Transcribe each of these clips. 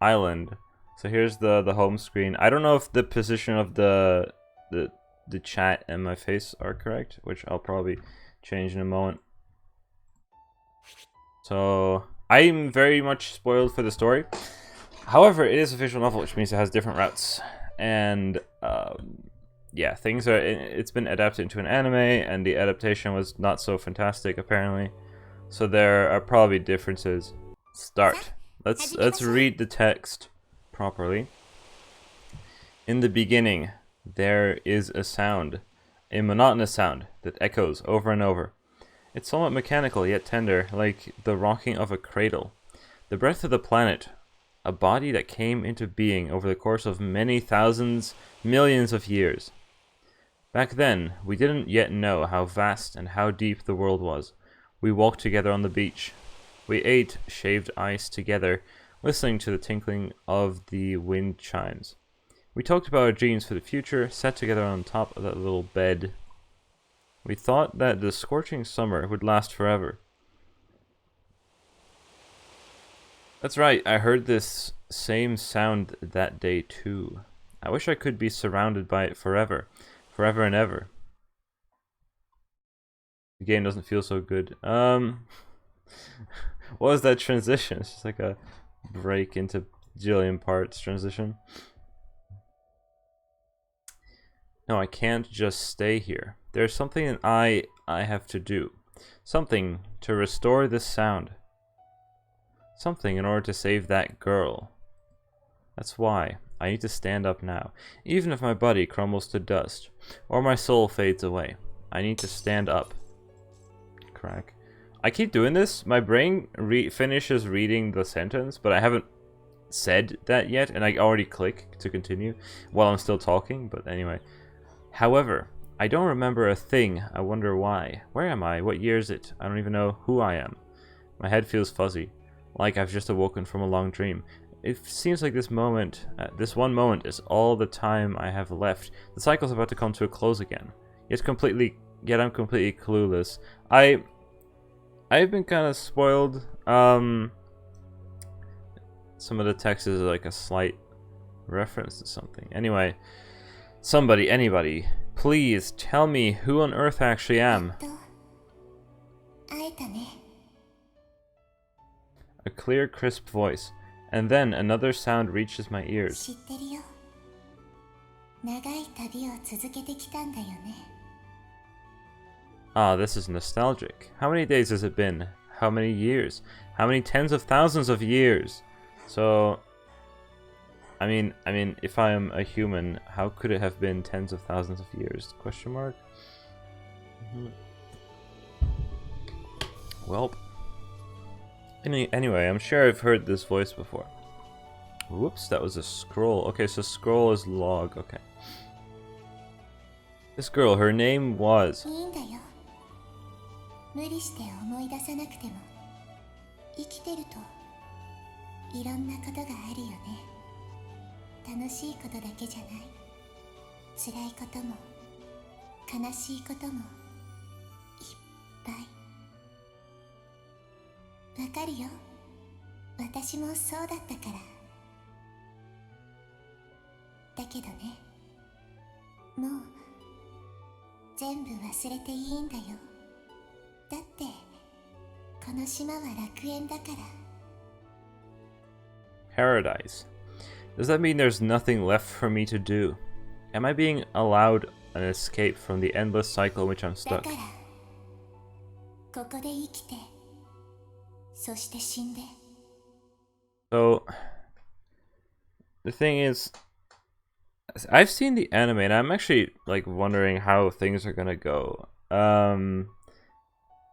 island. So here's the home screen. I don't know if the position of the chat and my face are correct, which I'll probably change in a moment. So I'm very much spoiled for the story. However, it is a visual novel, which means it has different routes, and yeah, things are. It's been adapted into an anime, and the adaptation was not so fantastic apparently. So there are probably differences. Start. Let's read the text properly. In the beginning, there is a sound, a monotonous sound that echoes over and over. It's somewhat mechanical yet tender, like the rocking of a cradle. The breath of the planet, a body that came into being over the course of many thousands, millions of years. Back then, we didn't yet know how vast and how deep the world was. We walked together on the beach. We ate shaved ice together, listening to the tinkling of the wind chimes. We talked about our dreams for the future, sat together on top of that little bed. We thought that the scorching summer would last forever. That's right, I heard this same sound that day too. I wish I could be surrounded by it forever. Forever and ever. The game doesn't feel so good. What was that transition? It's just like a break into jillion parts transition. No, I can't just stay here. There's something that I have to do. Something to restore this sound. Something in order to save that girl. That's why I need to stand up now. Even if my body crumbles to dust, or my soul fades away, I need to stand up. Crack. I keep doing this. My brain finishes reading the sentence, but I haven't said that yet, and I already click to continue while I'm still talking, but anyway. However, I don't remember a thing. I wonder why. Where am I? What year is it? I don't even know who I am. My head feels fuzzy, like I've just awoken from a long dream. It seems like this moment, this one moment is all the time I have left. The cycle's about to come to a close again. Yet I'm completely clueless. I've been kind of spoiled. Some of the text is like a slight reference to something. Anyway, anybody, please tell me who on earth I actually am. A clear, crisp voice, and then another sound reaches my ears. Ah, this is nostalgic. How many days has it been? How many years? How many tens of thousands of years? So, I mean, if I am a human, how could it have been tens of thousands of years? Question mark? Welp. Anyway, I'm sure I've heard this voice before. Whoops, that was a scroll. Okay, so scroll is log. Okay. This girl, her name was... Paradise. Does that mean there's nothing left for me to do? Am I being allowed an escape from the endless cycle in which I'm stuck? So, the thing is, I've seen the anime and I'm actually like wondering how things are gonna go.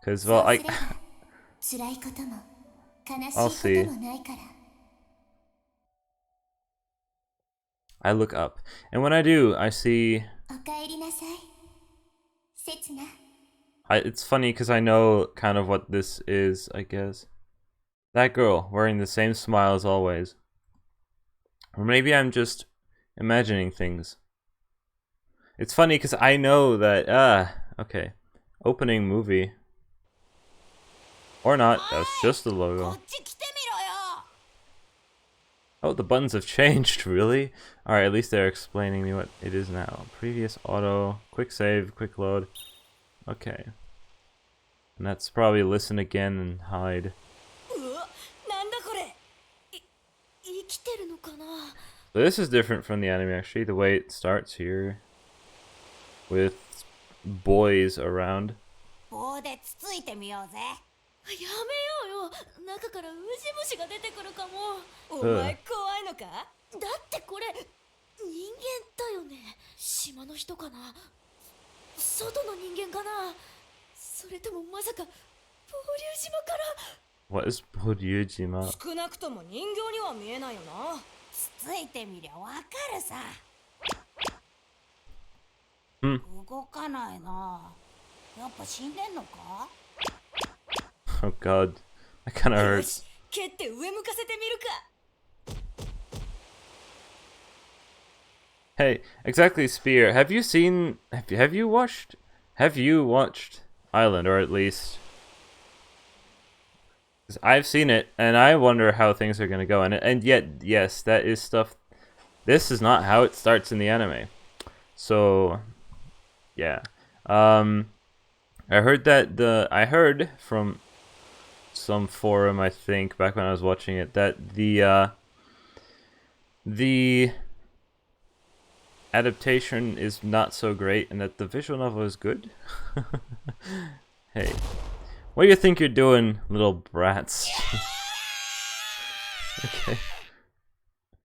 Cause well, I'll see. I look up, and when I do, I see... it's funny because I know kind of what this is, I guess. That girl, wearing the same smile as always. Or maybe I'm just imagining things. It's funny because I know that... okay. Opening movie. Or not, that's just the logo. Oh, the buttons have changed, really? Alright, at least they're explaining me what it is now. Previous auto, quick save, quick load. Okay. And that's probably listen again and hide. So this is different from the anime actually, the way it starts here. With boys around. 棒でつついてみようぜ。やめようよ、中からウジ虫が出てくるかも。お前怖いのか？だってこれ人間だよね。島の人かな、外の人間かな、それともまさか暴竜島から。 What is Boryujima? 少なくとも人形には見えないよな。つついてみりゃわかるさ。動かないな。やっぱ死んでんのか？ Oh god, that kind of よ hurts. し、蹴って上向かせてみるか。 Hey, exactly, Spear. Have you seen? Have you watched? Have you watched Island, or at least? 'Cause I've seen it, and I wonder how things are gonna go. And yet, yes, that is stuff. This is not how it starts in the anime. So, yeah. I heard that I heard from some forum, I think, back when I was watching it, that the adaptation is not so great and that the visual novel is good. Hey, what do you think you're doing, little brats? Okay.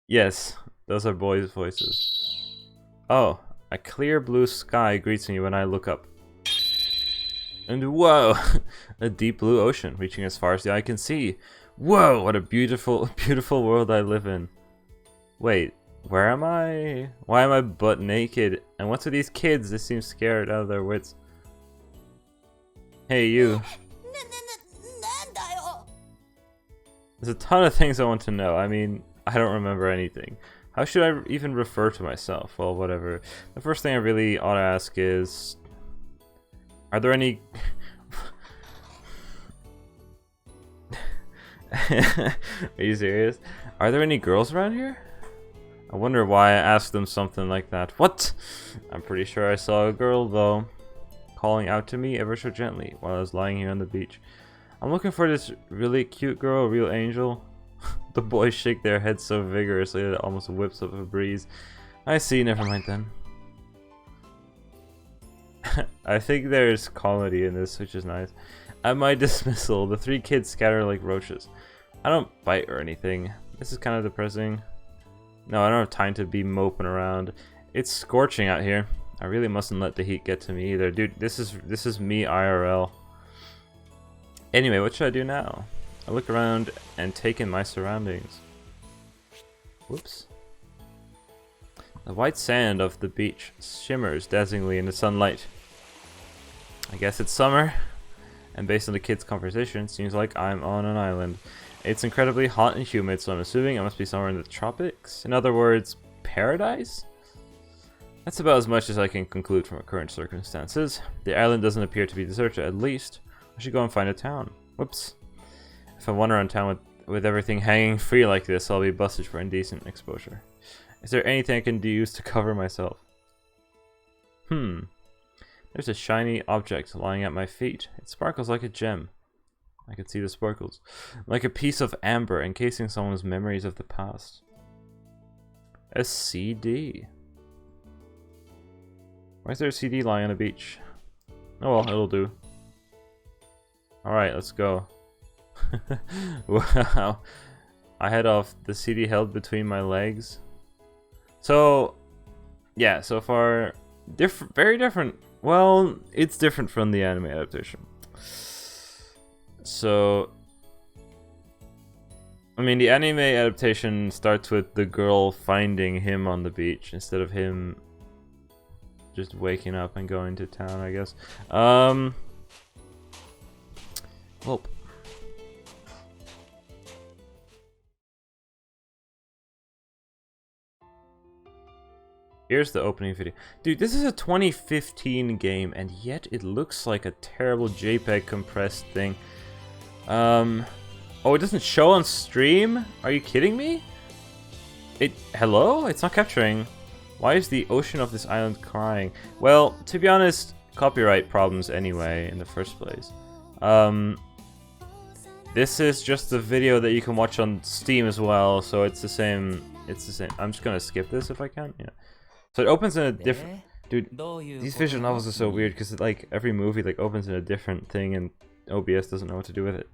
Yes, those are boys' voices. Oh, a clear blue sky greets me when I look up. And whoa, a deep blue ocean reaching as far as the eye can see. Whoa, what a beautiful, beautiful world I live in. Wait, where am I? Why am I butt naked? And what's with these kids? They seem scared out of their wits. Hey, you. なんだよ。 There's a ton of things I want to know. I mean, I don't remember anything. How should I even refer to myself? Well, whatever. The first thing I really ought to ask is... Are there any... Are you serious? Are there any girls around here? I wonder why I asked them something like that. What? I'm pretty sure I saw a girl, though, calling out to me ever so gently while I was lying here on the beach. I'm looking for this really cute girl, a real angel. The boys shake their heads so vigorously that it almost whips up a breeze. I see, never mind then. I think there's comedy in this, which is nice. At my dismissal, the three kids scatter like roaches. I don't bite or anything. This is kind of depressing. No, I don't have time to be moping around. It's scorching out here. I really mustn't let the heat get to me either. Dude, this is me IRL. Anyway, what should I do now? I look around and take in my surroundings. Whoops. The white sand of the beach shimmers dazzlingly in the sunlight. I guess it's summer, and based on the kids' conversation, it seems like I'm on an island. It's incredibly hot and humid, so I'm assuming I must be somewhere in the tropics. In other words, paradise? That's about as much as I can conclude from our current circumstances. The island doesn't appear to be deserted, at least. I should go and find a town. Whoops. If I wander around town with everything hanging free like this, I'll be busted for indecent exposure. Is there anything I can use to cover myself? There's a shiny object lying at my feet. It sparkles like a gem. I can see the sparkles. Like a piece of amber encasing someone's memories of the past. A CD. Why is there a CD lying on a beach? Oh well, it'll do. Alright, let's go. Wow. I head off, the CD held between my legs. So, yeah, so far, very different. Well, it's different from the anime adaptation. So, I mean, the anime adaptation starts with the girl finding him on the beach instead of him just waking up and going to town, I guess. Well, here's the opening video. Dude, this is a 2015 game, and yet it looks like a terrible JPEG compressed thing. Oh, it doesn't show on stream? Are you kidding me? Hello? It's not capturing. Why is the ocean of this island crying? Well, to be honest, copyright problems anyway in the first place. This is just the video that you can watch on Steam as well, so it's the same. It's the same. I'm just gonna skip this if I can. Yeah. So it opens in a different. Dude, these visual novels are so weird because like every movie like opens in a different thing, and OBS doesn't know what to do with it.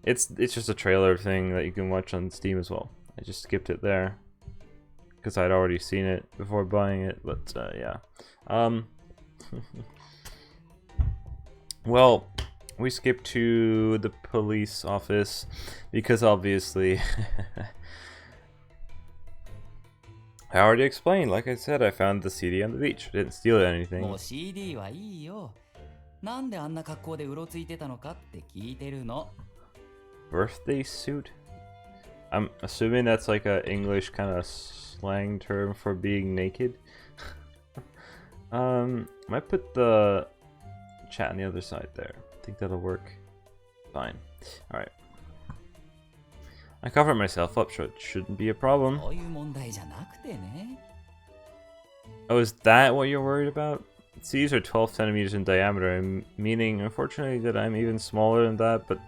It's just a trailer thing that you can watch on Steam as well. I just skipped it there because I'd already seen it before buying it, but yeah. Well, we skipped to the police office because obviously I already explained. Like I said, I found the CD on the beach. I didn't steal anything. もう CD はいいよ。なんであんな格好でうろついてたのかって聞いてるの。Birthday suit? I'm assuming that's like a English kind of slang term for being naked. Might put the chat on the other side there. I think that'll work. Fine. Alright. I covered myself up, so it shouldn't be a problem. そういう問題じゃなくてね。 Oh, is that what you're worried about? Seas are 12 centimeters in diameter, meaning, unfortunately, that I'm even smaller than that, but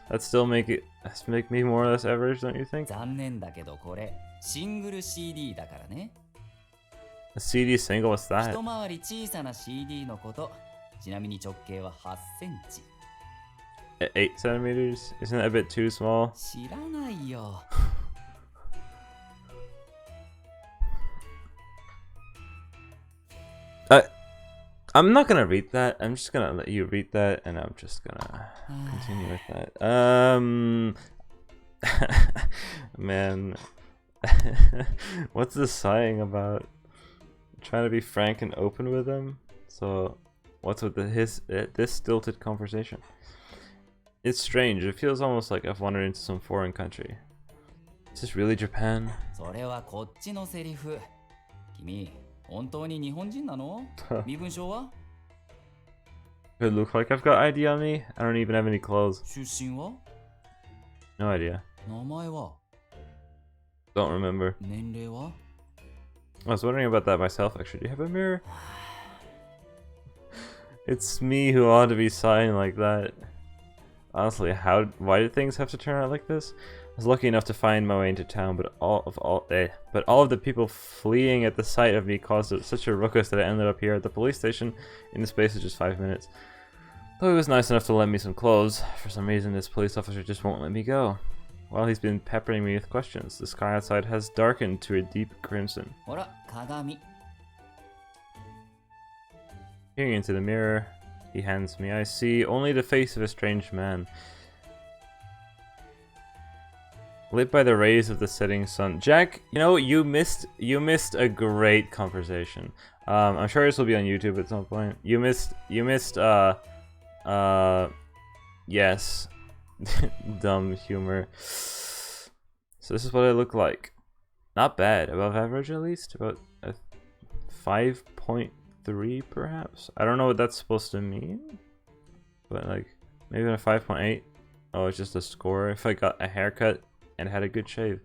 that'd still make me more or less average, don't you think? 残念だけどこれシングル CD だからね。 A CD single, what's that? 一回り小さな CD のこと。ちなみに直径は8センチ。 8 centimeters? Isn't that a bit too small? 知らないよ。I'm not gonna read that. I'm just gonna let you read that, and I'm just gonna continue with that. Man, what's this sighing about? Trying to be frank and open with him. So, what's with this stilted conversation? It's strange. It feels almost like I've wandered into some foreign country. Is this really Japan? それはこっちのセリフ。君、本当に日本人なの？身分証は？ Could it look like I've got ID on me? I don't even have any clothes. 出身は？ No idea. 名前は？ Don't remember. 年齢は？ I was wondering about that myself, actually. Do you have a mirror? It's me who ought to be sighing like that. Honestly, why did things have to turn out like this? I was lucky enough to find my way into town, but all of the people fleeing at the sight of me caused such a ruckus that I ended up here at the police station in the space of just 5 minutes. Though he was nice enough to lend me some clothes, for some reason this police officer just won't let me go. While he's been peppering me with questions, the sky outside has darkened to a deep crimson. ほら、鏡。 Peering into the mirror, he hands me. I see only the face of a strange man, lit by the rays of the setting sun. Jack, you know, you missed a great conversation. I'm sure this will be on YouTube at some point. You missed yes. Dumb humor. So this is what I look like. Not bad, above average at least. About a 5.3 perhaps. I don't know what that's supposed to mean, but like maybe a 5.8. Oh, it's just a score. If I got a haircut and had a good shave.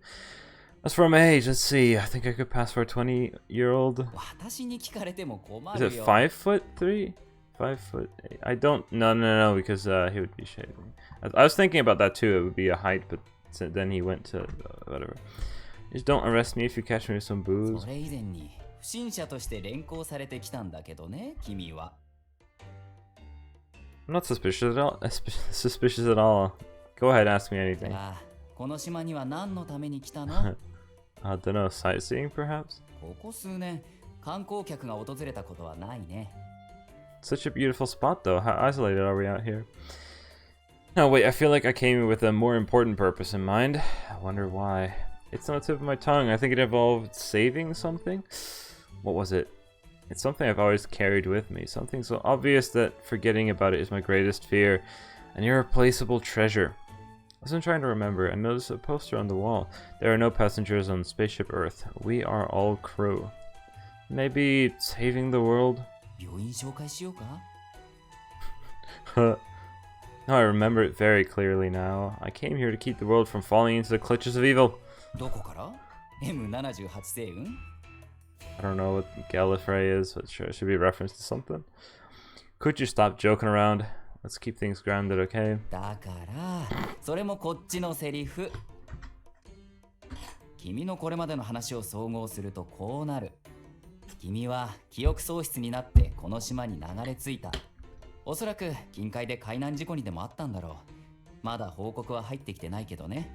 As for my age, let's see. I think I could pass for a 20-year-old. 私に聞かれても困 Is る it よ。 5'3"? 5'8"? I don't. No, because he would be shaving. I was thinking about that too. It would be a height, but then he went to whatever. Just don't arrest me if you catch me with some booze. それ以前に不審者として連行されてきたんだけどね、君は。 I'm not suspicious at all. Suspicious at all. Go ahead, ask me anything. ああ、この島には何のために来たの？ I don't know. Sightseeing, perhaps. ここ数年、観光客が訪れたことはないね。 Such a beautiful spot, though. How isolated are we out here? No, wait. I feel like I came with a more important purpose in mind. I wonder why. It's on the tip of my tongue. I think it involved saving something. What was it? It's something I've always carried with me. Something so obvious that forgetting about it is my greatest fear. An irreplaceable treasure. I wasn't trying to remember. I noticed a poster on the wall. There are no passengers on Spaceship Earth. We are all crew. Maybe saving the world? 病院紹介しようか？ No, I remember it very clearly now. I came here to keep the world from falling into the clutches of evil. どこから？ M78 星雲 I don't know what Gallifrey is, but sure, it should be a reference to something. Could you stop joking around? Let's keep things grounded, okay? だからそれもこっちのセリフ。君のこれまでの話を総合するとこうなる。君は記憶喪失になってこの島に流れ着いた。おそらく近海で海難事故にでもあったんだろう。まだ報告は入ってきてないけどね。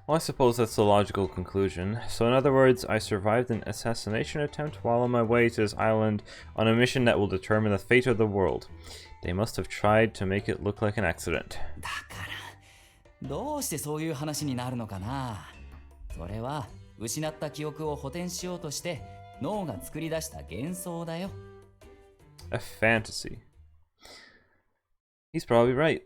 Well, I suppose that's the logical conclusion. So in other words, I survived an assassination attempt while on my way to this island on a mission that will determine the fate of the world. They must have tried to make it look like an accident. だからどうしてそういう話になるのかな。それは失った記憶を補填しようとして脳が作り出した幻想だよ。A fantasy. He's probably right.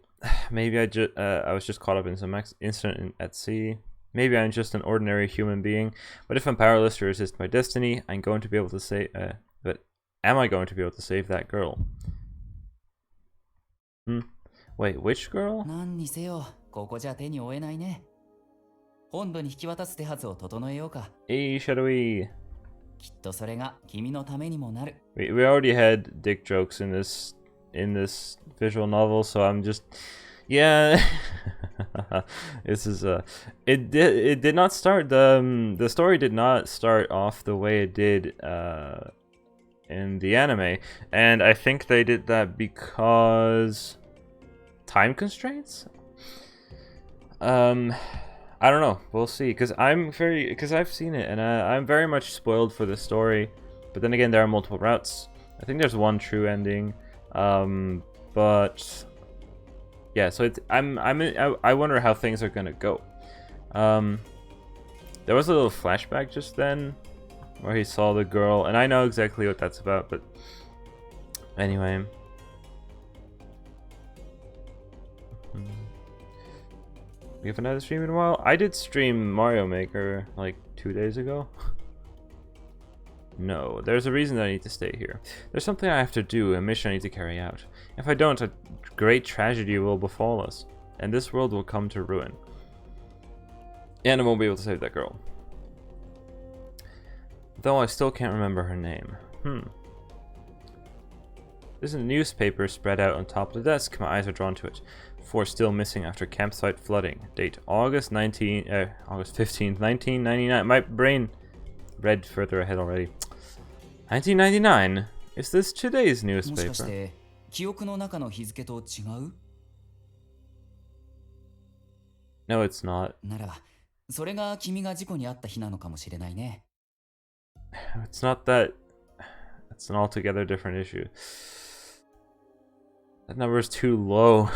Maybe I was just caught up in some incident at sea. Maybe I'm just an ordinary human being. But if I'm powerless to resist my destiny, I'm going to be able to say. But am I going to be able to save that girl? Wait, which girl? 何にせよ、ここじゃ手に負えないね。本土に引き渡す手はずを整えようか。Hey, shall we? きっとそれが君のためにもなる。We already had dick jokes in this visual novel, so I'm just this is it did not start the story did not start off the way it did in the anime, and I think they did that because time constraints. I don't know. We'll see. Because I've seen it, and I'm very much spoiled for the story. But then again, there are multiple routes. I think there's one true ending. But yeah. So I wonder how things are gonna go. There was a little flashback just then, where he saw the girl, and I know exactly what that's about. But anyway. We have another stream in a while. I did stream Mario Maker like 2 days ago. No, there's a reason that I need to stay here. There's something I have to do, a mission I need to carry out. If I don't, a great tragedy will befall us, and this world will come to ruin. And I won't be able to save that girl. Though I still can't remember her name. There's a newspaper spread out on top of the desk. My eyes are drawn to it. 4 still missing after campsite flooding. Date August 15th, 1999. My brain read further ahead already. 1999? Is this today's もしかし newspaper? て記憶の中の日付と違う No, it's not. ならそれが君が事故に遭った日なのかもしれないね。 It's not that. It's an altogether different issue. That number is too low.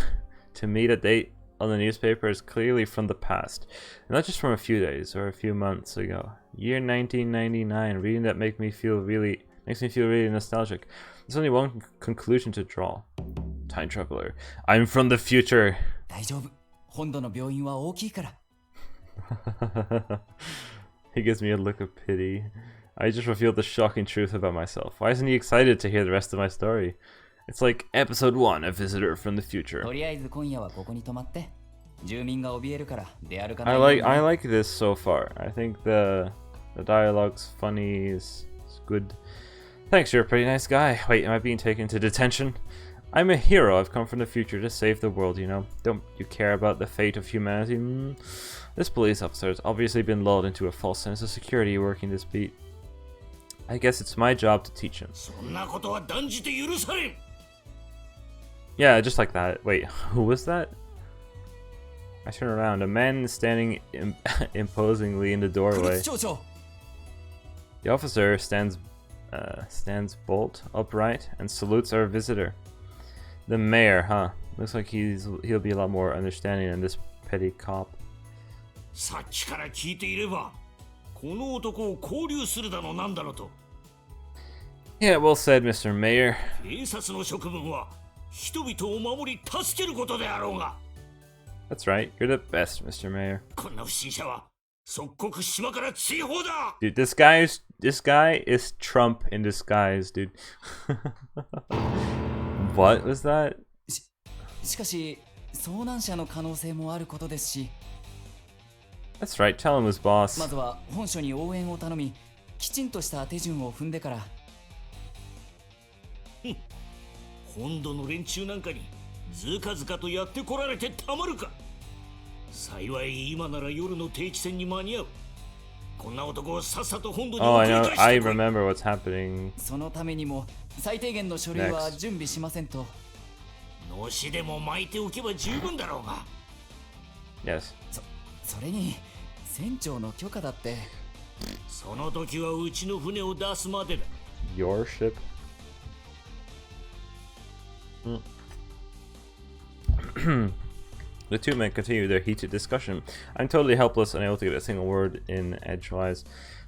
To meet a date on the newspaper is clearly from the past, and not just from a few days or a few months ago. Year 1999. Reading that makes me feel really nostalgic. There's only one conclusion to draw. Time traveler. I'm from the future. 大丈夫。本土の病院は大きいから。He gives me a look of pity. I just revealed the shocking truth about myself. Why isn't he excited to hear the rest of my story? It's like episode 1, a visitor from the future. とりあえず今夜はここに泊まって。住民が怯えるから出歩かないようにね。I like this so far. I think the dialogue's funny, is good. Thanks, you're a pretty nice guy. Wait, am I being taken to detention? I'm a hero. I've come from the future to save the world, you know. Don't you care about the fate of humanity? This police officer has obviously been lulled into a false sense of security working this beat. I guess it's my job to teach him. Yeah, just like that. Wait, who was that? I turn around. A man is standing imposingly in the doorway. 町長 The officer stands bolt upright and salutes our visitor. The mayor, huh? Looks like he'll be a lot more understanding than this petty cop. さっきから聞いていれば、この男を拘留するだのなんだろと。 Yeah, well said, Mr. Mayor. 警察の職分は人々を守り助けることであろうが。 That's right. You're the best, Mr. Mayor. こんな不審者は即刻島から追放だ。 Dude, this guy is Trump in disguise, dude. What was that? しかし遭難者の可能性もあることですし。That's right, tell him who's boss. まずは本書に応援を頼み、きちんとした手順を踏んでから。本土の連中なんかにずかずかとやってこられてたまるか。幸い今なら夜の定期戦に間に合う。こんな男をさっさと本土に Oh, 送 I り know. 返してこい。 I remember what's happening. そのためにも最低限の書類は準備しませんと。のしでも巻いておけば十分だろうが。 Yes. それに船長の許可だって。その時はうちの船を出すまでだ。 Your ship? The two men continue their heated discussion. I'm totally helpless, unable to get a single word in edgewise.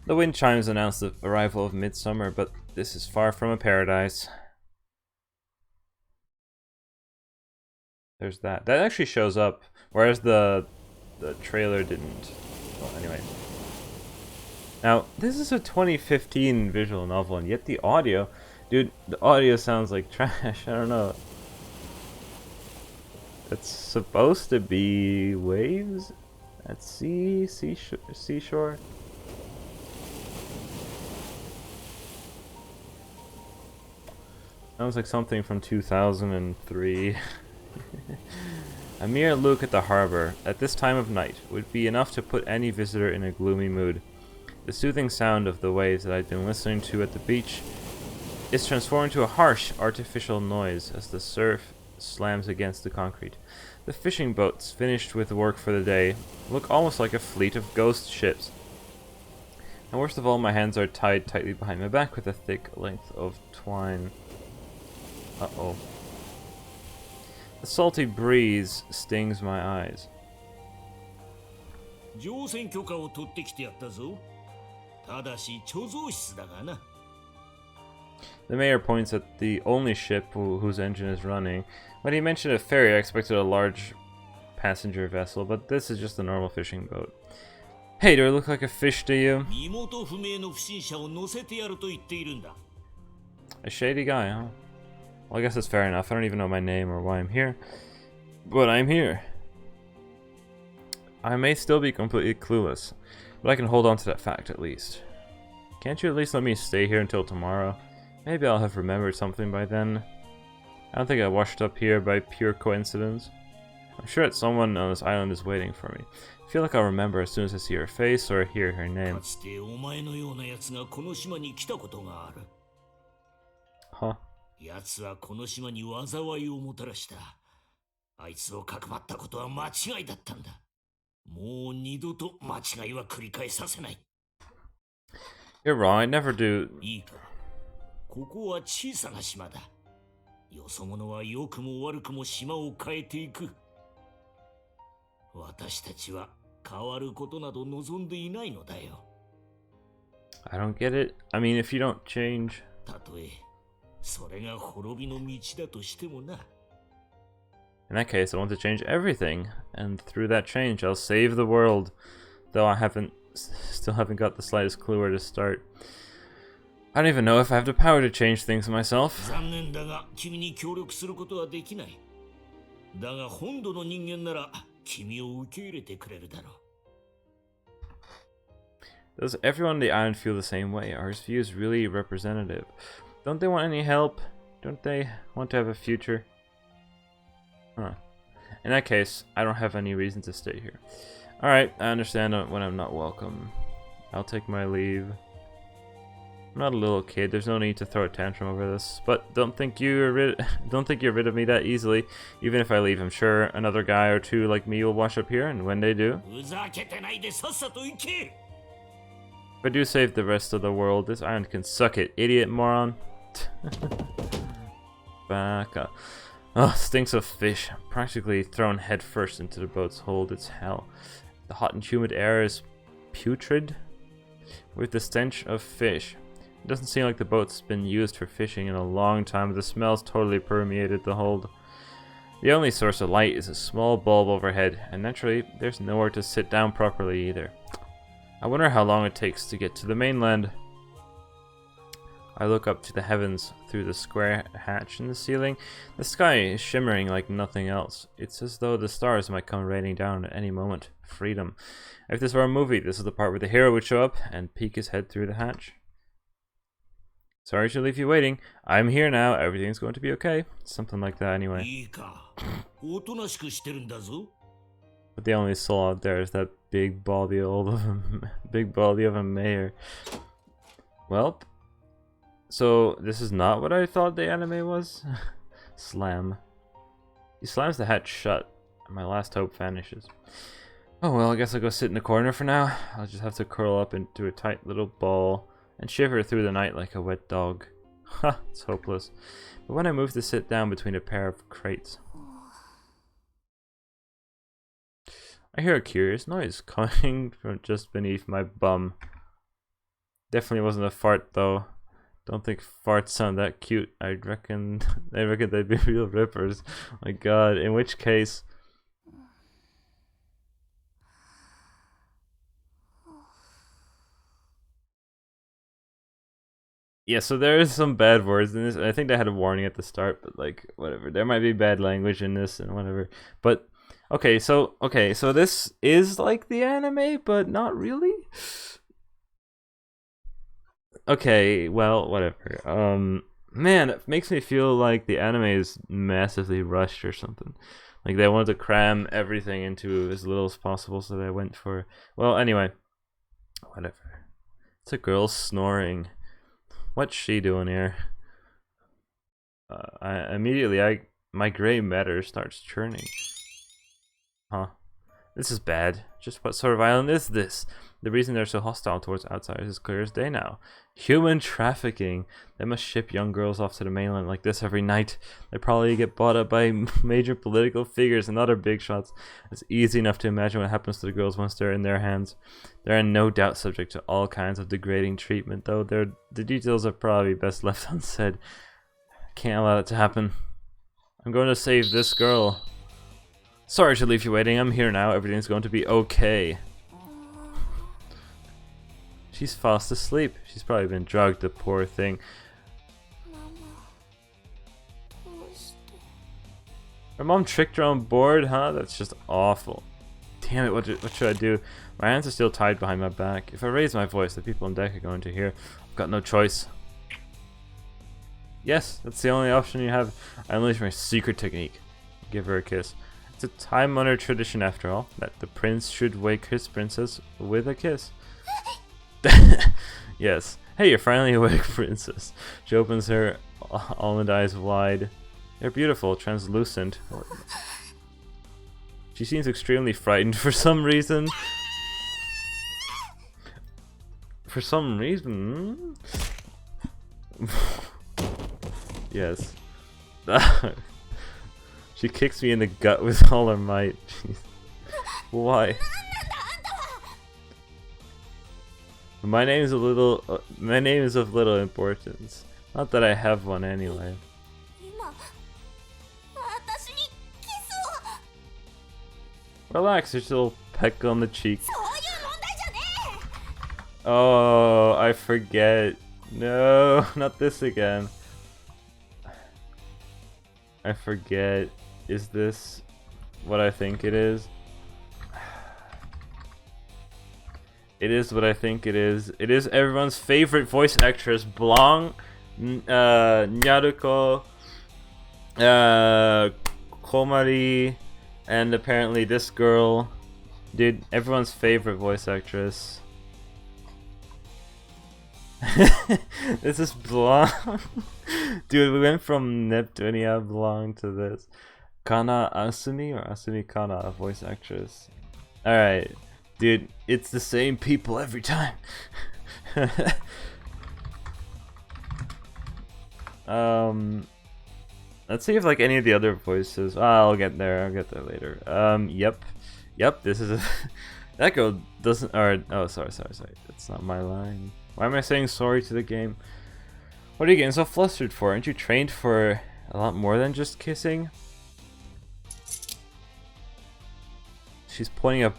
The wind chimes announce the arrival of midsummer, but this is far from a paradise. There's that. That actually shows up, whereas the trailer didn't. Well, anyway. Now, this is a 2015 visual novel, and yet the audio... Dude, the audio sounds like trash. I don't know. It's supposed to be waves at sea, seashore. Sounds like something from 2003. A mere look at the harbor at this time of night would be enough to put any visitor in a gloomy mood. The soothing sound of the waves that I'd been listening to at the beach is transformed into a harsh, artificial noise as the surf slams against the concrete. The fishing boats, finished with work for the day, look almost like a fleet of ghost ships. And worst of all, my hands are tied tightly behind my back with a thick length of twine. Uh-oh. The salty breeze stings my eyes. 乗船許可を取ってきてやったぞ。ただし貯蔵室だがな。 The mayor points at the only ship whose engine is running. When he mentioned a ferry, I expected a large passenger vessel, but this is just a normal fishing boat. Hey, do I look like a fish to you? 身元不明の不審者を乗せてやると言っているんだ。 A shady guy, huh? Well, I guess that's fair enough. I don't even know my name or why I'm here. But I'm here. I may still be completely clueless, but I can hold on to that fact at least. Can't you at least let me stay here until tomorrow? Maybe I'll have remembered something by then. I don't think I washed up here by pure coincidence. I'm sure that someone on this island is waiting for me. I feel like I'll remember as soon as I see her face or hear her name. かつてお前のような奴がこの島に来たことがある。 Huh? 奴はこの島に災いをもたらした。あいつをかくまったことは間違いだったんだ。もう二度と間違いは繰り返させない。 You're wrong, I never do. いいか。ここは小さな島だ。よそ者は良くも悪くも島を変えていく。私たちは変わることなど望んでいないのだよ。I don't get it. I mean, if you don't change... たとえ、それが滅びの道だとしてもな。 In that case, I want to change everything, and through that change, I'll save the world. Though I still haven't got the slightest clue where to start. I don't even know if I have the power to change things myself. 残念だが、君に協力することはできない。だが本土の人間なら、君を受け入れてくれるだろう。 Does everyone on the island feel the same way? Are his views really representative? Don't they want any help? Don't they want to have a future? Huh. In that case, I don't have any reason to stay here. Alright, I understand when I'm not welcome. I'll take my leave. I'm not a little kid, there's no need to throw a tantrum over this. But don't think you're rid of me that easily. Even if I leave, I'm sure another guy or two like me will wash up here, and when they do... ふざけてないでさっさと行け! If I do save the rest of the world, this island can suck it, idiot moron. Back up. Oh, stinks of fish. I'm practically thrown headfirst into the boat's hold. It's hell. The hot and humid air is putrid with the stench of fish. It doesn't seem like the boat's been used for fishing in a long time, but the smell's totally permeated the hold. The only source of light is a small bulb overhead, and naturally, there's nowhere to sit down properly either. I wonder how long it takes to get to the mainland. I look up to the heavens through the square hatch in the ceiling. The sky is shimmering like nothing else. It's as though the stars might come raining down at any moment. freedom. If this were a movie, this is the part where the hero would show up and peek his head through the hatch. Sorry to leave you waiting. I'm here now. Everything's going to be okay. Something like that anyway. いいか。おとなしくしてるんだぞ。 But the only soul out there is that big baldy of a mayor. Well, so this is not what I thought the anime was. Slam. He slams the hatch shut, and my last hope vanishes. Oh well, I guess I'll go sit in the corner for now. I'll just have to curl up into a tight little ball and shiver through the night like a wet dog. Ha, it's hopeless. But when I move to sit down between a pair of crates, I hear a curious noise coming from just beneath my bum. Definitely wasn't a fart though. Don't think farts sound that cute. I reckon they'd be real rippers. My god, in which case... Yeah, so there is some bad words in this. I think they had a warning at the start, but like, whatever. There might be bad language in this and whatever. But, okay, so this is like the anime, but not really? Okay, well, whatever. Man, it makes me feel like the anime is massively rushed or something. Like they wanted to cram everything into as little as possible, so they went for... Well, anyway. Whatever. It's a girl snoring. What's she doing here? My gray matter starts churning. Huh. This is bad. Just what sort of island is this? The reason they're so hostile towards outsiders is clear as day now. Human trafficking. They must ship young girls off to the mainland like this every night. They probably get bought up by major political figures and other big shots. It's easy enough to imagine what happens to the girls once they're in their hands. They're no doubt subject to all kinds of degrading treatment, though the details are probably best left unsaid. Can't allow it to happen. I'm going to save this girl. Sorry to leave you waiting. I'm here now. Everything's going to be okay. She's fast asleep. She's probably been drugged, the poor thing. Her mom tricked her on board, huh? That's just awful. Damn it, what should I do? My hands are still tied behind my back. If I raise my voice, the people on deck are going to hear. I've got no choice. Yes, that's the only option you have. I unleash my secret technique. Give her a kiss. It's a time-honored tradition, after all, that the prince should wake his princess with a kiss. Yes. Hey, you're finally awake, princess. She opens her almond eyes wide. They're beautiful, translucent. She seems extremely frightened for some reason. For some reason? Yes. She kicks me in the gut with all her might. Jeez. Why? My name is of little importance. Not that I have one anyway. Relax, there's a little peck on the cheek. Oh, I forget. No, not this again. I forget. Is this what I think it is? It is what I think it is. It is everyone's favorite voice actress, Blanc, Nyaruko, Komari, and apparently this girl. Dude, everyone's favorite voice actress. This is Blanc. Dude, we went from Neptunia Blanc to this. Kana Asumi or Asumi Kana, voice actress. Alright. Dude, it's the same people every time. Let's see if like any of the other voices. I'll get there later. Yep, this is a that girl doesn't oh sorry. That's not my line. Why am I saying sorry to the game? What are you getting so flustered for? Aren't you trained for a lot more than just kissing? She's pointing a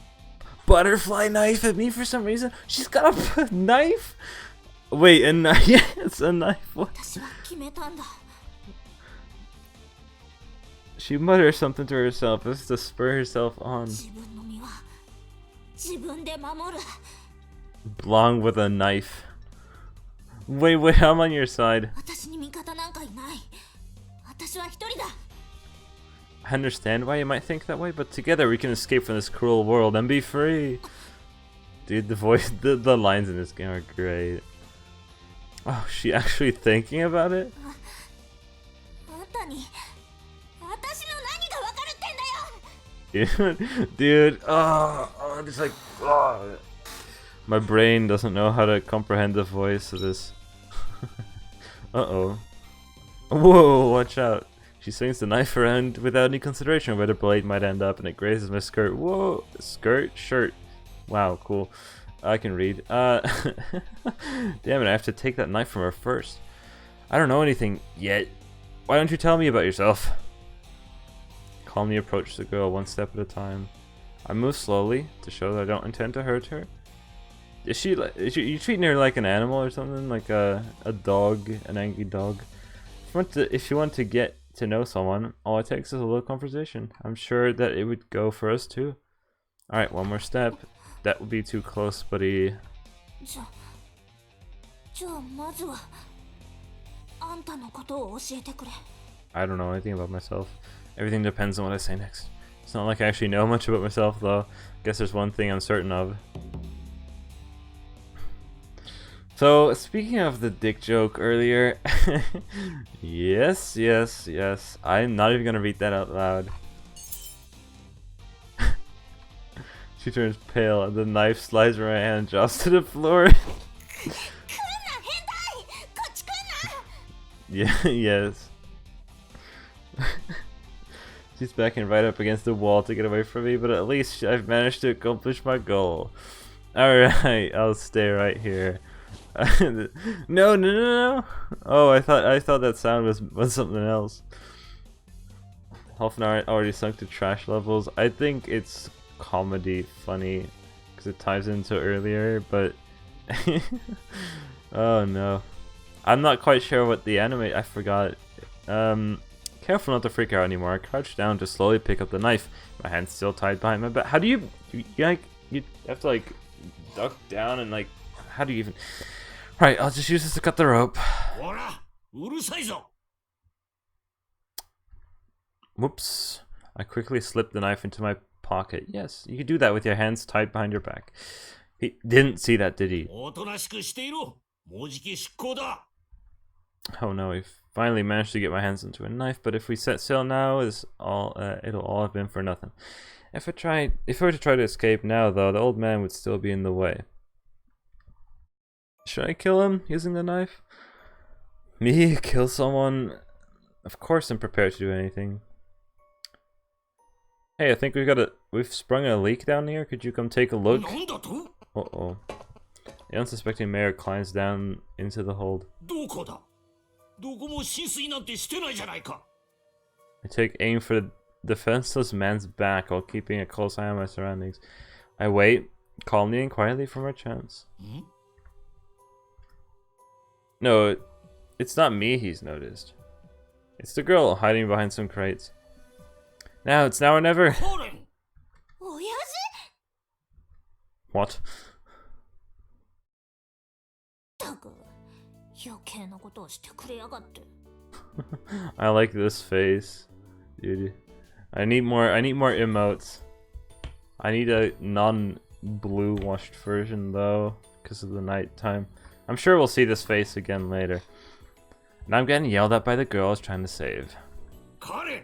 butterfly knife at me for some reason. She's got a knife? Wait, a knife? Yeah, it's a knife. What? She mutters something to herself as to spur herself on. 自分で守る。 Belong with a knife. Wait, I'm on your side. 私に味方なんかいない。私は一人だ。 I understand why you might think that way, but together we can escape from this cruel world and be free. Dude, the voice, the lines in this game are great. Oh, she actually thinking about it? あんたに私の何がわかるってんだよ。 Dude, just like, my brain doesn't know how to comprehend the voice of this. Uh-oh. Whoa, watch out. She swings the knife around without any consideration where the blade might end up, and it grazes my skirt. Whoa, skirt, shirt. Wow, cool. I can read. Damn it, I have to take that knife from her first. I don't know anything yet. Why don't you tell me about yourself? Calmly approach the girl one step at a time. I move slowly to show that I don't intend to hurt her. Is she like? You treating her like an animal or something? Like a dog, an angry dog? If you want to get to know someone, all it takes is a little conversation. I'm sure that it would go for us too. Alright, one more step. That would be too close, buddy. じゃあまずはあんたのことを教えてくれ。 I don't know anything about myself. Everything depends on what I say next. It's not like I actually know much about myself though. Guess there's one thing I'm certain of. So, speaking of the dick joke earlier, yes, I'm not even gonna read that out loud. She turns pale and the knife slides from her hand and drops to the floor. Yeah, yes. She's backing right up against the wall to get away from me, but at least I've managed to accomplish my goal. Alright, I'll stay right here. No. Oh, I thought that sound was something else. Half an hour already sunk to trash levels. I think it's comedy funny because it ties into earlier, but oh no. I'm not quite sure what the anime, I forgot. Careful not to freak out anymore. I crouch down to slowly pick up the knife. My hand's still tied behind my back. How do you have to like duck down and like, how do you even? Right, I'll just use this to cut the rope. Whoops. I quickly slipped the knife into my pocket. Yes, you can do that with your hands tied behind your back. He didn't see that, did he? Oh no, we finally managed to get my hands into a knife, but if we set sail now, it'll all have been for nothing. If I were to try to escape now though, the old man would still be in the way. Should I kill him using the knife? Me kill someone? Of course I'm prepared to do anything. Hey, I think we've sprung a leak down here. Could you come take a look? Uh-oh. The unsuspecting mayor climbs down into the hold. I take aim for the defenseless man's back while keeping a close eye on my surroundings. I wait, calmly and quietly for my chance. No, it's not me he's noticed. It's the girl hiding behind some crates. Now, it's now or never. What? I like this face, dude. I need more emotes. I need a non-blue washed version though, because of the nighttime. I'm sure we'll see this face again later. And I'm getting yelled at by the girl I was trying to save. Karen!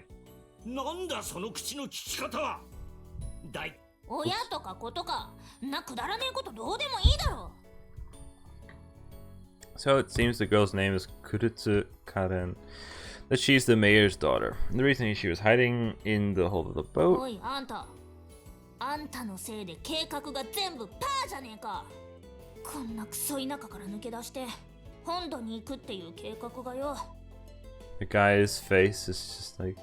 So it seems the girl's name is Kurutsu Karen. That she's the mayor's daughter. And the reason she was hiding in the hold of the boat. The guy's face is just like,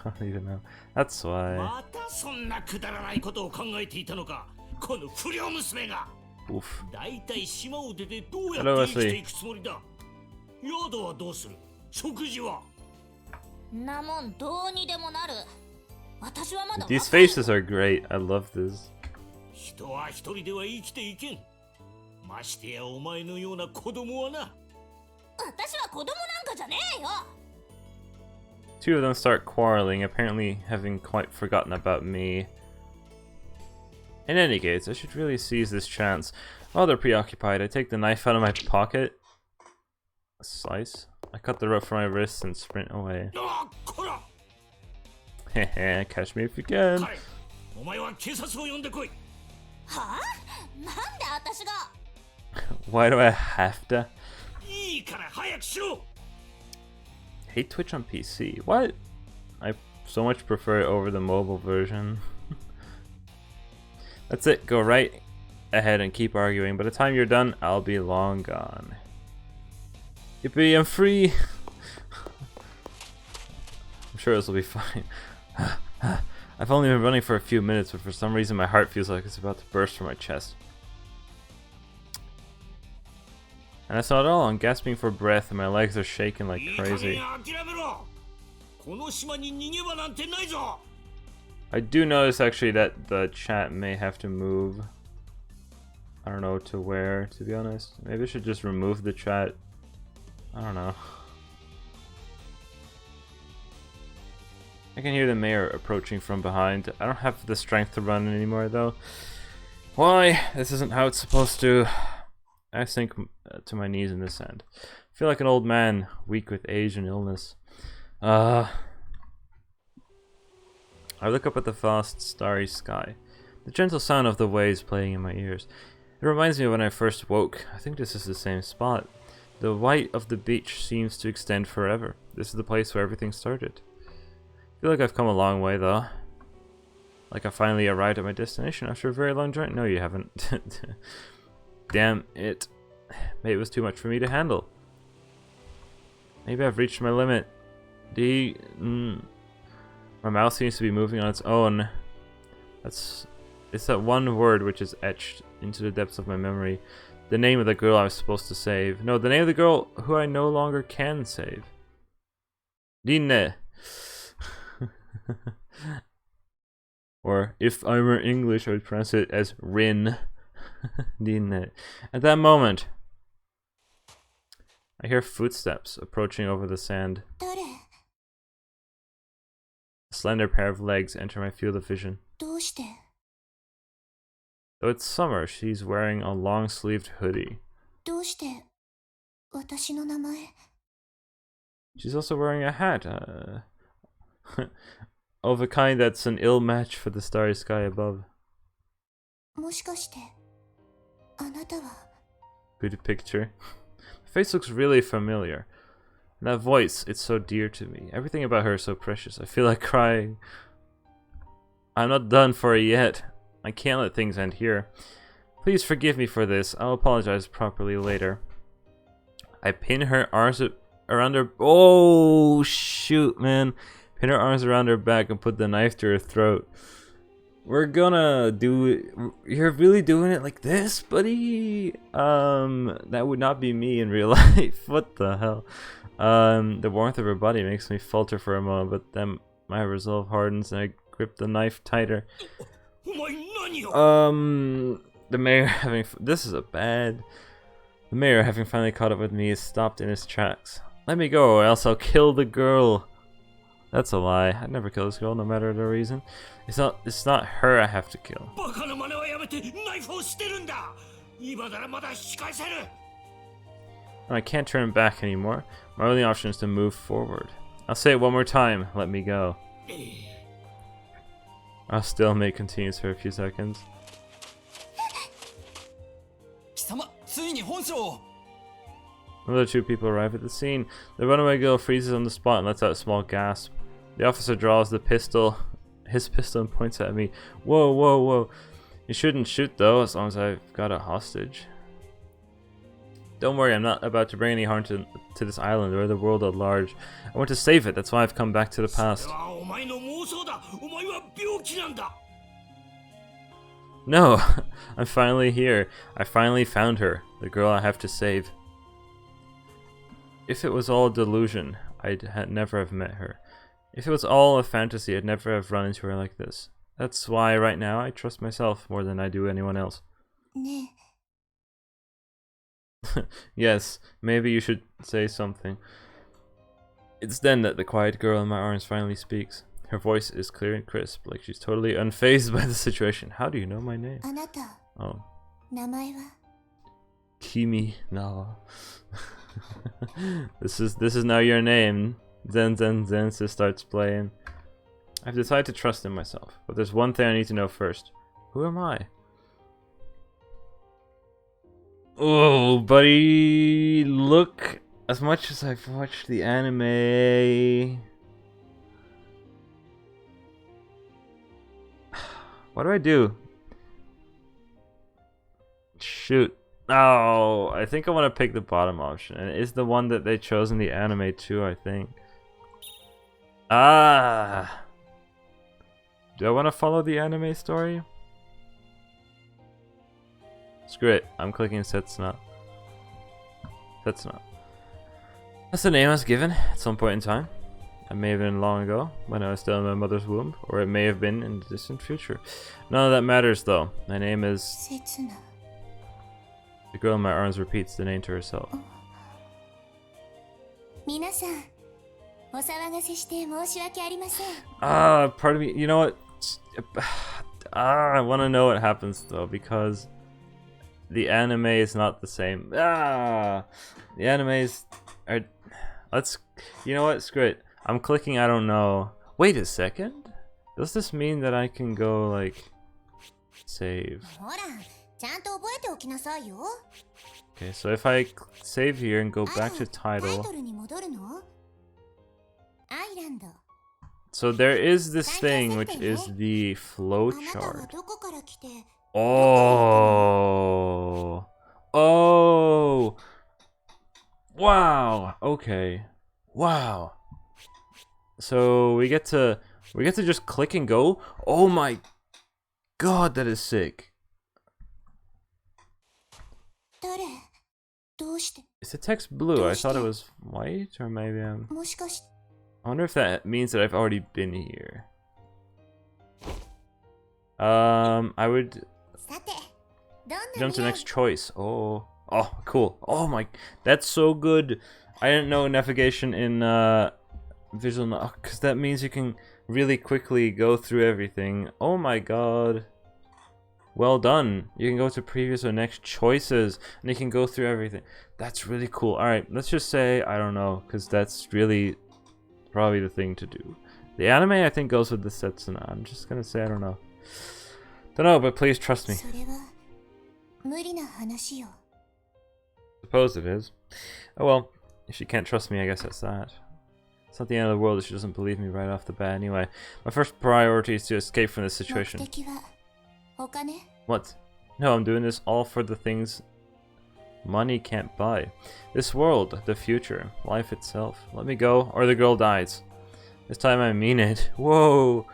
I don't even know. That's why. Oof. Hello, Wesley. These faces are great. I love this. 人は一人では生きていけん。ましてやお前のような子供はな。私は子供なんかじゃねえよ。 Two of them start quarreling, apparently having quite forgotten about me. In any case, I should really seize this chance. While they're preoccupied, I take the knife out of my pocket. A slice. I cut the rope from my wrists and sprint away. あ、こら。 Heh, catch me if you can. 彼、お前は警察を呼んでこい。はあ、なんで私が。 Why do I have to? いいから早くしろ。 Hate Twitch on PC. What? I so much prefer it over the mobile version. That's it. Go right ahead and keep arguing. By the time you're done, I'll be long gone. Yippee, I'm free! I'm sure this will be fine. I've only been running for a few minutes, but for some reason my heart feels like it's about to burst from my chest. And that's not all. I'm gasping for breath and my legs are shaking like いい加減 crazy. 諦めろ。この島に逃げ場なんてないぞ。 I do notice actually that the chat may have to move. I don't know to where, to be honest. Maybe I should just remove the chat. I don't know. I can hear the mayor approaching from behind. I don't have the strength to run anymore though. Why? This isn't how it's supposed to. I sink to my knees in the sand. I feel like an old man, weak with age and illness. I look up at the vast, starry sky. The gentle sound of the waves playing in my ears. It reminds me of when I first woke. I think this is the same spot. The white of the beach seems to extend forever. This is the place where everything started. I feel like I've come a long way though. Like I finally arrived at my destination after a very long journey. No, you haven't. Damn it. Maybe it was too much for me to handle. Maybe I've reached my limit. My mouth seems to be moving on its own. It's that one word which is etched into the depths of my memory. The name of the girl I was supposed to save. No, the name of the girl who I no longer can save. Rinne. Or if I were English, I would pronounce it as Rin. Rinne. At that moment, I hear footsteps approaching over the sand. 誰？ A slender pair of legs enter my field of vision. どうして？ Though it's summer, she's wearing a long-sleeved hoodie. どうして私の名前？ She's also wearing a hat, of a kind that's an ill match for the starry sky above. もしかしてあなたは？ Good picture. The face looks really familiar. And that voice, it's so dear to me. Everything about her is so precious. I feel like crying. I'm not done for it yet. I can't let things end here. Please forgive me for this. I'll apologize properly later. I pin her arms around her... Oh, shoot, man. Pin her arms around her back and put the knife to her throat. We're gonna do it. You're really doing it like this, buddy? That would not be me in real life. What the hell? The warmth of her body makes me falter for a moment, but then my resolve hardens and I grip the knife tighter. お前何を。 The mayor having... This is a bad... The mayor, having finally caught up with me, is stopped in his tracks. Let me go, or else I'll kill the girl. That's a lie. I'd never kill this girl, no matter the reason. It's not her I have to kill. バカな真似はやめてナイフを捨てるんだ。今ならまだ引き返せる。 I can't turn back anymore. My only option is to move forward. I'll say it one more time. Let me go. Our stalemate continues for a few seconds. 貴様ついに本性を。 Another two people arrive at the scene. The runaway girl freezes on the spot and lets out a small gasp. The officer draws his pistol and points at me. Whoa, whoa, whoa. You shouldn't shoot though, as long as I've got a hostage. Don't worry, I'm not about to bring any harm to this island or the world at large. I want to save it, that's why I've come back to the past. それはお前の妄想だ。お前は病気なんだ。 No, I'm finally here. I finally found her, the girl I have to save. If it was all a delusion, I'd never have met her. If it was all a fantasy, I'd never have run into her like this. That's why right now I trust myself more than I do anyone else. ね Yes, maybe you should say something. It's then that the quiet girl in my arms finally speaks. Her voice is clear and crisp, like she's totally unfazed by the situation. How do you know my name? えあなた Oh, 名前は Kimi Nawa. This is now your name. Zen starts playing. I've decided to trust in myself, but there's one thing I need to know first. Who am I? Oh, buddy, look. As much as I've watched the anime, what do I do? Shoot. Oh, I think I want to pick the bottom option. And it's the one that they chose in the anime too, I think. Ah. Do I want to follow the anime story? Screw it. I'm clicking Setsuna. Setsuna. That's the name I was given at some point in time. It may have been long ago, when I was still in my mother's womb, or it may have been in the distant future. None of that matters though. My name is... 刹那 The girl in my arms repeats the name to herself. 皆さんお騒がせして申し訳ありません Part of me, you know what? I want to know what happens though, because the anime is not the same. The animes are... you know what? Screw it. I'm clicking I don't know. Wait a second? Does this mean that I can go, like, save? ほらちゃんと覚えておきなさいよ Okay, so if I save here and go あら back to タイ title... トルに戻るのアイランド So there is this thing which is the あ flow なたは chart. どこから来て Oh. Oh. Wow. Okay. Wow. So we get to just click and go. Oh my god, that is sick. 誰どうして Is the text blue? I thought it was white, or maybe I'm... もしかして I wonder if that means that I've already been here. I would さてどんな jump to 未来 next choice. Oh, cool. Oh my, that's so good. I didn't know navigation in visual, because that means you can really quickly go through everything. Oh my god. Well done. You can go to previous or next choices, and you can go through everything. That's really cool. All right, let's just say I don't know, because that's really probably the thing to do. The anime I think goes with the Setsuna. I'm just gonna say I don't know. Don't know, but please trust me. それは無理な話よ Suppose it is. Oh well, if she can't trust me, I guess that's that. It's not the end of the world if she doesn't believe me right off the bat anyway. My first priority is to escape from this 目 situation. 的はお金 What? No, I'm doing this all for the things money can't buy. This world, the future, life itself. Let me go, or the girl dies. This time I mean it. Whoa!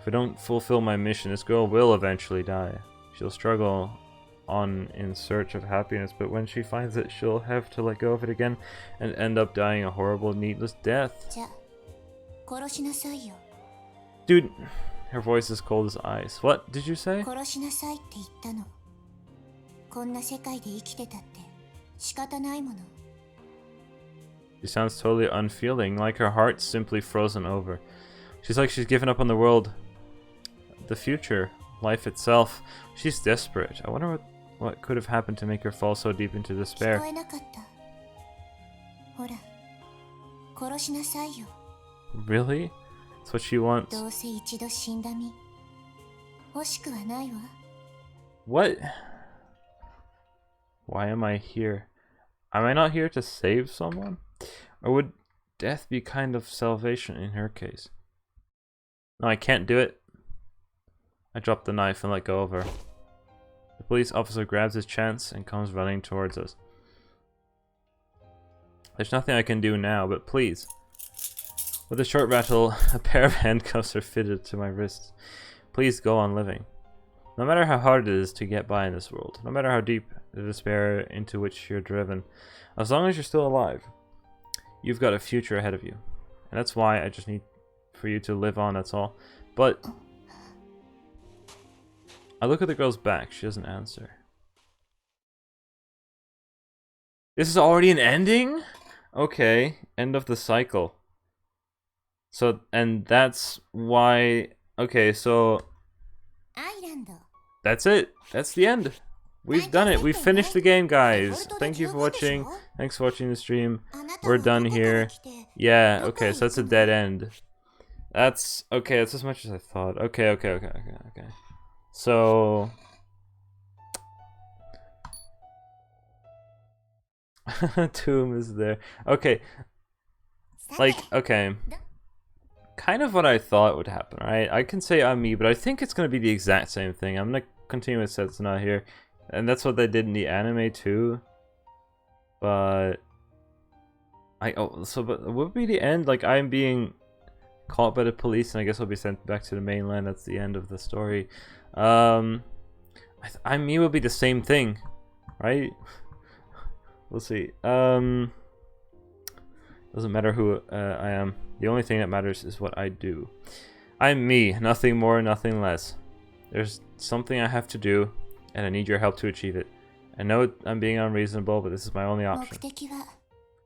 If I don't fulfill my mission, this girl will eventually die. She'll struggle on in search of happiness, but when she finds it, she'll have to let go of it again and end up dying a horrible, needless death. じゃ殺しなさいよ Dude, her voice is cold as ice. What did you say? 殺しなさいって言ったのこんな世界で生きてたって仕方ないもの She sounds totally unfeeling, like her heart's simply frozen over. She's like she's given up on the world, the future, life itself. She's desperate. I wonder what could have happened to make her fall so deep into 聞 despair. こえなかったほら殺しなさいよ Really? That's what she wants. どうせ一度死んだ身欲しくはないわ What? Why am I here? Am I not here to save someone? Or would death be kind of salvation in her case? No, I can't do it. I drop the knife and let go of her. The police officer grabs his chance and comes running towards us. There's nothing I can do now, but please. With a short battle, a pair of handcuffs are fitted to my wrists. Please go on living. No matter how hard it is to get by in this world, no matter how deep the despair into which you're driven, as long as you're still alive, you've got a future ahead of you. And that's why I just need for you to live on, that's all. But I look at the girl's back. She doesn't answer. This is already an ending? Okay, end of the cycle. So, and that's why... Okay, so... アイランド That's it. That's the end. We've done it. We've finished the game, guys. Thank you for watching. Thanks for watching the stream. あなた We're は done どこから here. 来て Yeah, okay, so that's a dead end. That's... Okay, that's as much as I thought. Okay. So... Tomb is there. Okay, さて like, okay. Kind of what I thought would happen, right? I can say I'm me, but I think it's gonna be the exact same thing. I'm gonna continue with Setsuna here. And that's what they did in the anime too. But... but would be the end? Like, I'm being caught by the police and I guess I'll be sent back to the mainland. That's the end of the story. I'm me will be the same thing, right? We'll see. Doesn't matter who I am. The only thing that matters is what I do. I'm me, nothing more, nothing less. There's something I have to do, and I need your help to achieve it. I know I'm being unreasonable, but this is my only 目 option. 的は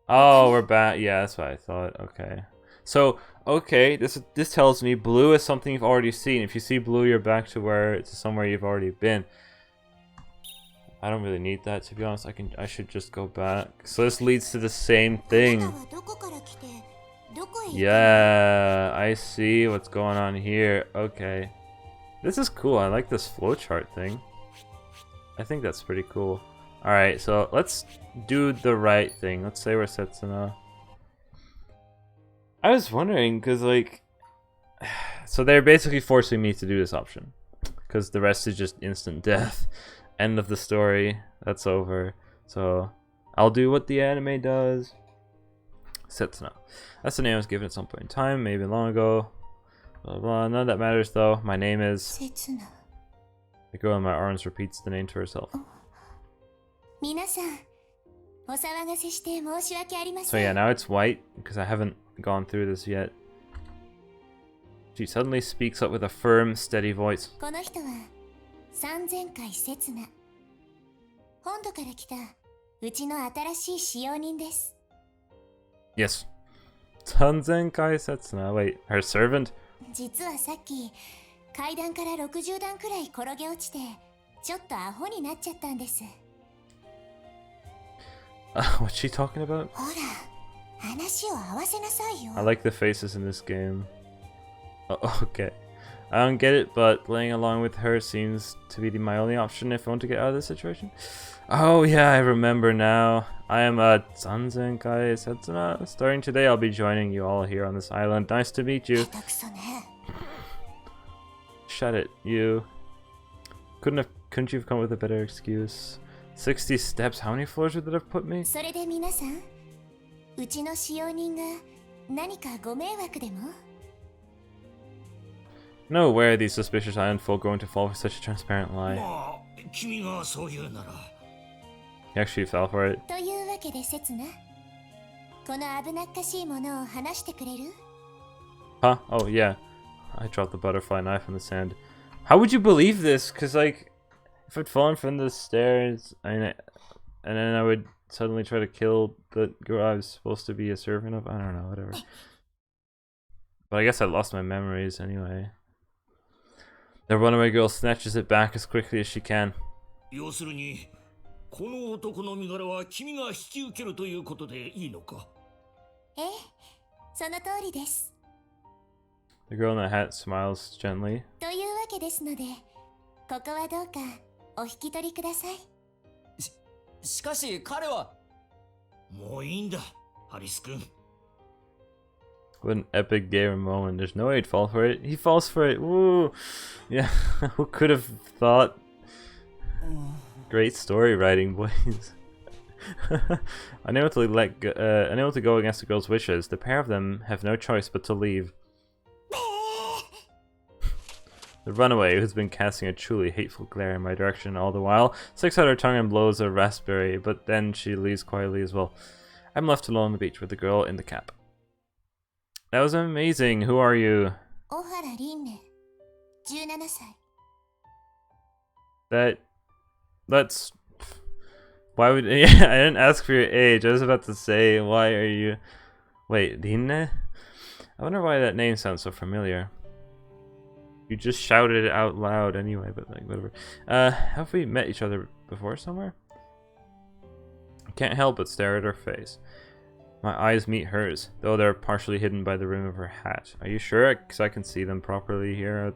Oh, we're back. Yeah, that's what I thought. Okay. So, okay, this tells me blue is something you've already seen. If you see blue, you're back to where it's somewhere you've already been. I don't really need that, to be honest. I should just go back. So this leads to the same あなた thing. はどこから来てどこへ行くの Yeah, I see what's going on here. Okay. This is cool. I like this flowchart thing. I think that's pretty cool. Alright, so let's do the right thing. Let's say we're Setsuna. I was wondering, because, like... So they're basically forcing me to do this option. Because the rest is just instant death. End of the story. That's over. So, I'll do what the anime does. Setsuna. That's the name I was given at some point in time, maybe long ago. Blah, blah. None of that matters, though. My name is... 刹那 The girl in my arms repeats the name to herself. 皆さんお騒がせして申し訳ありま So せ yeah, ん now it's white, because I haven't gone through this yet. She suddenly speaks up with a firm, steady voice. この人は3000回刹那本土から来たうちの新しい使用人です Yes. Tanzenkai Setsuna. Wait, her servant? 実はさっき階段から60段くらい転げ落ちてちょっとアホになっちゃったんです What's she talking about? ほら話を合わせなさいよ I like the faces in this game. Okay. I don't get it, but playing along with her seems to be my only option if I want to get out of this situation. Oh yeah, I remember now. I am a Tanzenkai Setsuna. Starting today, I'll be joining you all here on this island. Nice to meet you. 下手くそね Shut it, you. Couldn't you have come up with a better excuse? 60 steps. How many floors would that have put me? それで皆さんうちの使用人が何かご迷惑でも No way are these suspicious island folk going to fall for such a transparent lie. まあ君がそう言うなら He actually fell for it. というわけで刹那この危なっかしいものを話してくれる Huh? Oh, yeah. I dropped the butterfly knife in the sand. How would you believe this? Because, like, if I'd fallen from the stairs and then I would suddenly try to kill the girl I was supposed to be a servant of? I don't know, whatever. But I guess I lost my memories anyway. The runaway girl snatches it back as quickly as she can. 要するにこの男の身柄は君が引き受けるということでいいのかええその通りです The girl in the hat smiles gently. というわけですのでここはどうかお引き取りくださいしかし彼はもういいんだハリス君 What an epic gamer moment. There's no way he'd fall for it. He falls for it. Woo! Yeah, who could have thought? Great story writing, boys. Unable to go against the girl's wishes, the pair of them have no choice but to leave. The runaway, who's been casting a truly hateful glare in my direction all the while, sticks out her tongue and blows a raspberry, but then she leaves quietly as well. I'm left alone on the beach with the girl in the cap. That was amazing. Who are you? 小原凛音17歳 That's... Why would... Yeah, I didn't ask for your age. I was about to say, why are you... Wait, Rinne? I wonder why that name sounds so familiar. You just shouted it out loud anyway, but like, whatever. Have we met each other before somewhere? I can't help but stare at her face. My eyes meet hers, though they're partially hidden by the rim of her hat. Are you sure? Because I can see them properly here.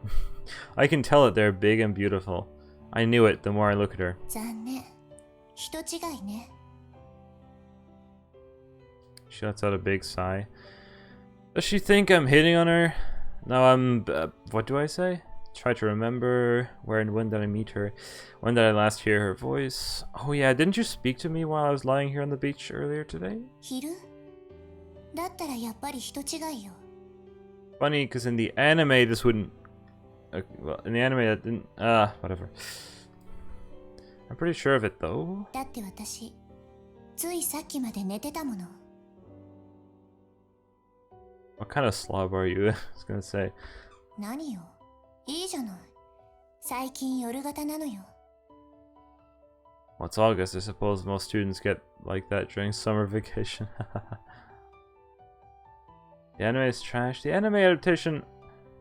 I can tell that they're big and beautiful. I knew it the more I look at her. 残念。人違いね。 She lets out a big sigh. Does she think I'm hitting on her? No, I'm... what do I say? Try to remember where and when did I meet her? When did I last hear her voice? Oh yeah, didn't you speak to me while I was lying here on the beach earlier today? 昼だったらやっぱり人違いよ。 Funny, because in the anime this wouldn't... well, in the anime that didn't... whatever. I'm pretty sure of it though. だって私、ついさっきまで寝てたもの。 What kind of slob are you? I was gonna say. 何よ。いいじゃない。最近夜型なのよ。 Well, it's August. I suppose most students get like that during summer vacation. The anime is trash. The anime adaptation,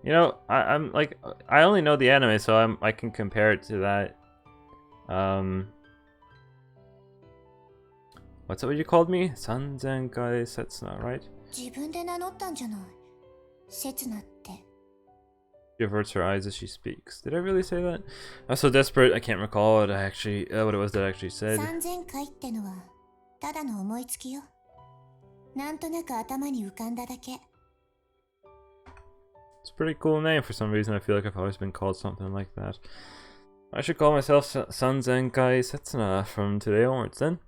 you know, I'm like, I only know the anime, so I can compare it to that. What's that what you called me? Sanzenkai Setsuna, right? 自分で名乗ったんじゃない。刹那って。 She averts her eyes as she speaks. Did I really say that? I'm so desperate, I can't recall what I actually, what it was that I actually said. 3000回ってのは、ただの思いつきよ。なんとなく頭に浮かんだだけ。 It's a pretty cool name. For some reason, I feel like I've always been called something like that. I should call myself Sanzenkai Setsuna from today onwards, then.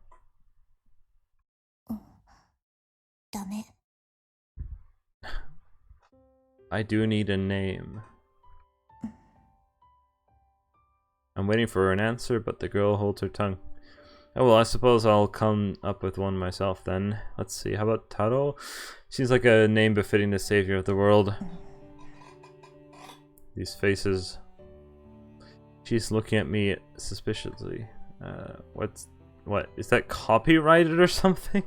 ダメ。 I do need a name. I'm waiting for an answer, but the girl holds her tongue. Oh well, I suppose I'll come up with one myself then. Let's see, how about Taro? Seems like a name befitting the savior of the world. These faces. She's looking at me suspiciously. What? Is that copyrighted or something?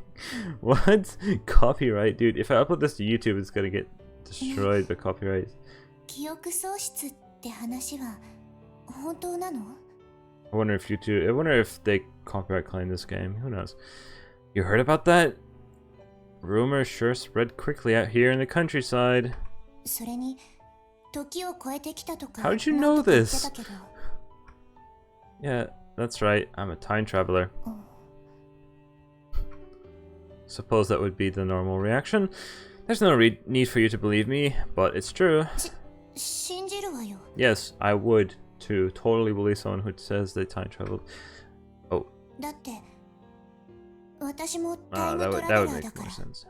What? Copyright? Dude, if I upload this to YouTube, it's gonna get destroyed by copyright. 記憶喪失って話は本当なの？ I wonder if YouTube, I wonder if they copyright claim this game. Who knows? You heard about that? Rumors sure spread quickly out here in the countryside. それに時を超えてきたとか。 How did you know this? Yeah, that's right. I'm a time traveler. Suppose that would be the normal reaction. There's no need for you to believe me, but it's true. 信じるわよ。 Yes, I would to totally believe someone who says they time traveled. Oh. だって私もタイム That ト would ラ that ベ would ラー make だか more ら。 sense.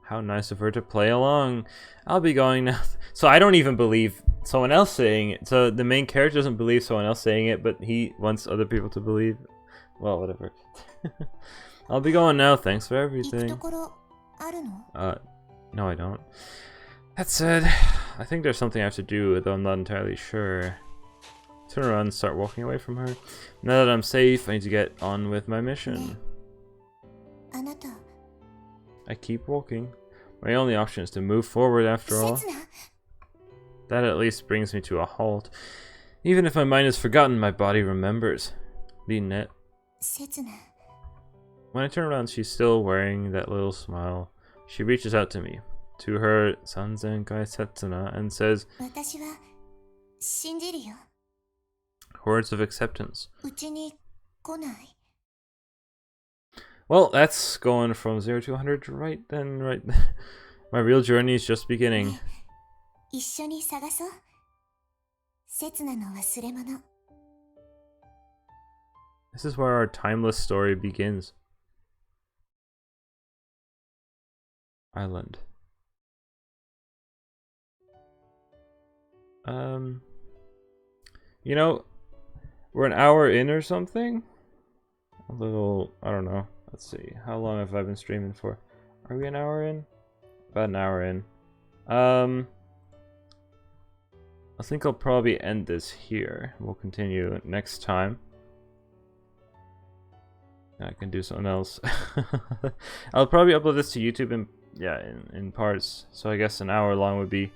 How nice of her to play along. I'll be going now. So I don't even believe someone else saying it. So the main character doesn't believe someone else saying it, but he wants other people to believe. Well, whatever. I'll be going now. Thanks for 行く everything. ところあるの？ No, I don't. That said, I think there's something I have to do, though I'm not entirely sure. Turn around and start walking away from her. Now that I'm safe, I need to get on with my mission. あなた。 I keep walking. My only option is to move forward after all. 刹那。 That at least brings me to a halt. Even if my mind is forgotten, my body remembers. Rinne. 刹那。 When I turn around, she's still wearing that little smile. She reaches out to me, to her Sanzenkai Setsuna, and says, 私は信じるよ。 words of acceptance. うちに来ない。 Well, that's going from 0 to 100 right then, right. My real journey is just beginning. 一緒に探そう。刹那の忘れ物。 This is where our timeless story begins. Island. You know, we're an hour in or something? A little, I don't know. Let's see. How long have I been streaming for? Are we an hour in? About an hour in. I think I'll probably end this here. We'll continue next time. I can do something else. I'll probably upload this to YouTube in parts. So I guess an hour long would be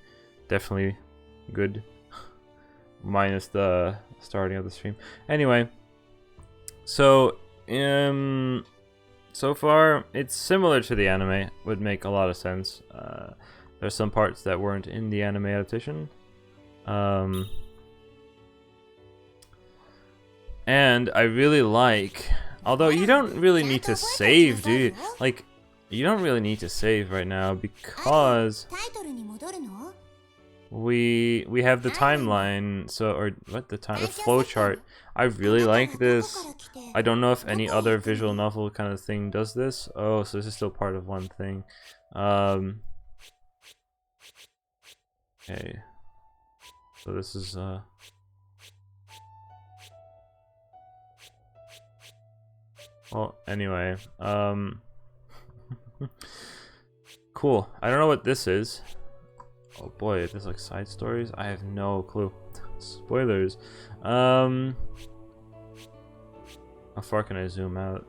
definitely good. Minus the starting of the stream. Anyway, so so far it's similar to the anime. Would make a lot of sense. There's some parts that weren't in the anime adaptation. And I really like, although you don't really need to save, do you? Like, you don't really need to save right now because タイトルに戻るの？ we have the timeline, so or what the flow chart. I really like this. I don't know if any other visual novel kind of thing does this. Oh, so this is still part of one thing. Okay. So this is well, anyway, cool. I don't know what this is. Oh boy, there's like side stories. I have no clue. Spoilers. How far can I zoom out?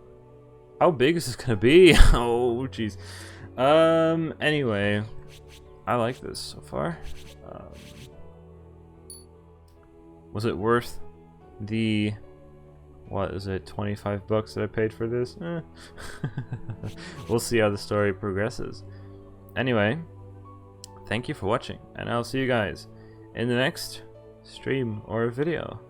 How big is this gonna be? Oh jeez. Anyway, I like this so far. Was it worth the, what is it, 25 bucks that I paid for this? We'll see how the story progresses. Anyway, thank you for watching, and I'll see you guys in the next stream or video.